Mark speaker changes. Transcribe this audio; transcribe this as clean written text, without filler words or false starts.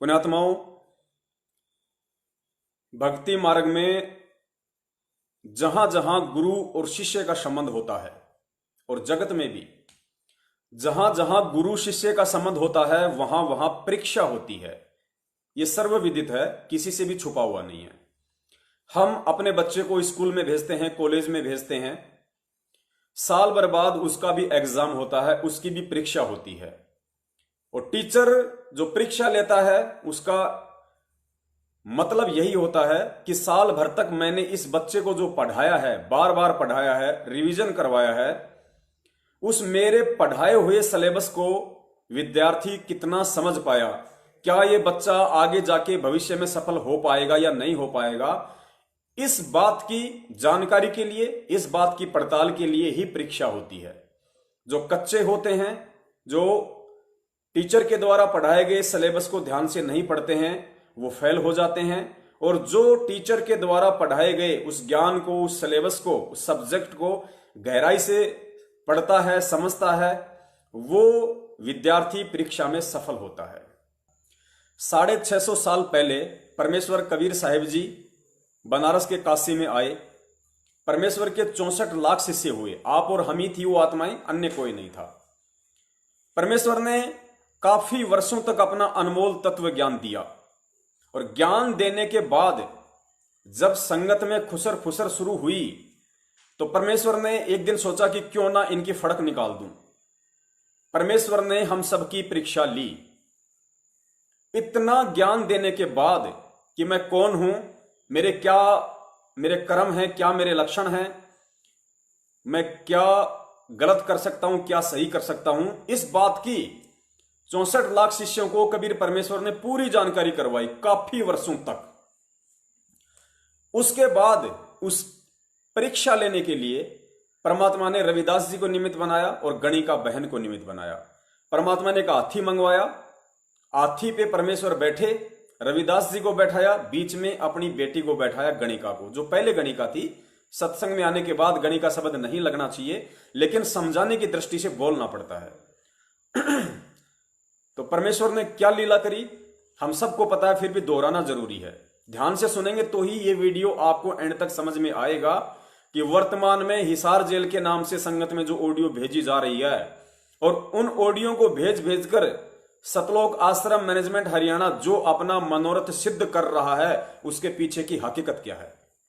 Speaker 1: पुण्यात्माओं, भक्ति मार्ग में जहां जहां गुरु और शिष्य का संबंध होता है और जगत में भी जहां जहां गुरु शिष्य का संबंध होता है वहां वहां परीक्षा होती है। यह सर्वविदित है, किसी से भी छुपा हुआ नहीं है। हम अपने बच्चे को स्कूल में भेजते हैं, कॉलेज में भेजते हैं, साल भर बाद उसका भी एग्जाम होता है, उसकी भी परीक्षा होती है। और टीचर जो परीक्षा लेता है उसका मतलब यही होता है कि साल भर तक मैंने इस बच्चे को जो पढ़ाया है, बार बार पढ़ाया है, रिवीजन करवाया है, उस मेरे पढ़ाए हुए सिलेबस को विद्यार्थी कितना समझ पाया, क्या ये बच्चा आगे जाके भविष्य में सफल हो पाएगा या नहीं हो पाएगा, इस बात की जानकारी के लिए, इस बात की पड़ताल के लिए ही परीक्षा होती है। जो कच्चे होते हैं, जो टीचर के द्वारा पढ़ाए गए सिलेबस को ध्यान से नहीं पढ़ते हैं, वो फेल हो जाते हैं। और जो टीचर के द्वारा पढ़ाए गए उस ज्ञान को, उस सिलेबस को, उस सब्जेक्ट को गहराई से पढ़ता है, समझता है, वो विद्यार्थी परीक्षा में सफल होता है। 650 साल पहले परमेश्वर कबीर साहिब जी बनारस के काशी में आए। परमेश्वर के 64 लाख शिष्य हुए। आप और हम ही थी वो आत्माएं, अन्य कोई नहीं था। परमेश्वर ने काफी वर्षों तक अपना अनमोल तत्व ज्ञान दिया और ज्ञान देने के बाद जब संगत में खुसर फुसर शुरू हुई तो परमेश्वर ने एक दिन सोचा कि क्यों ना इनकी फड़क निकाल दूं। परमेश्वर ने हम सबकी परीक्षा ली। इतना ज्ञान देने के बाद कि मैं कौन हूं, मेरे कर्म हैं, क्या मेरे लक्षण हैं, मैं क्या गलत कर सकता हूं, क्या सही कर सकता हूं, इस बात की 64 लाख शिष्यों को कबीर परमेश्वर ने पूरी जानकारी करवाई काफी वर्षों तक। उसके बाद उस परीक्षा लेने के लिए परमात्मा ने रविदास जी को निमित्त बनाया और गणिका बहन को निमित्त बनाया। परमात्मा ने एक हाथी मंगवाया, हाथी पे परमेश्वर बैठे, रविदास जी को बैठाया, बीच में अपनी बेटी को बैठाया, गणिका को, जो पहले गणिका थी। सत्संग में आने के बाद गणिका शब्द नहीं लगना चाहिए, लेकिन समझाने की दृष्टि से बोलना पड़ता है। तो परमेश्वर ने क्या लीला करी हम सबको पता है, फिर भी दोहराना जरूरी है। ध्यान से सुनेंगे तो ही ये वीडियो आपको एंड तक समझ में आएगा कि वर्तमान में हिसार जेल के नाम से संगत में जो ऑडियो भेजी जा रही है और उन ऑडियो को भेज भेज कर सतलोक आश्रम मैनेजमेंट हरियाणा जो अपना मनोरथ सिद्ध कर रहा है, उसके पीछे की हकीकत क्या है।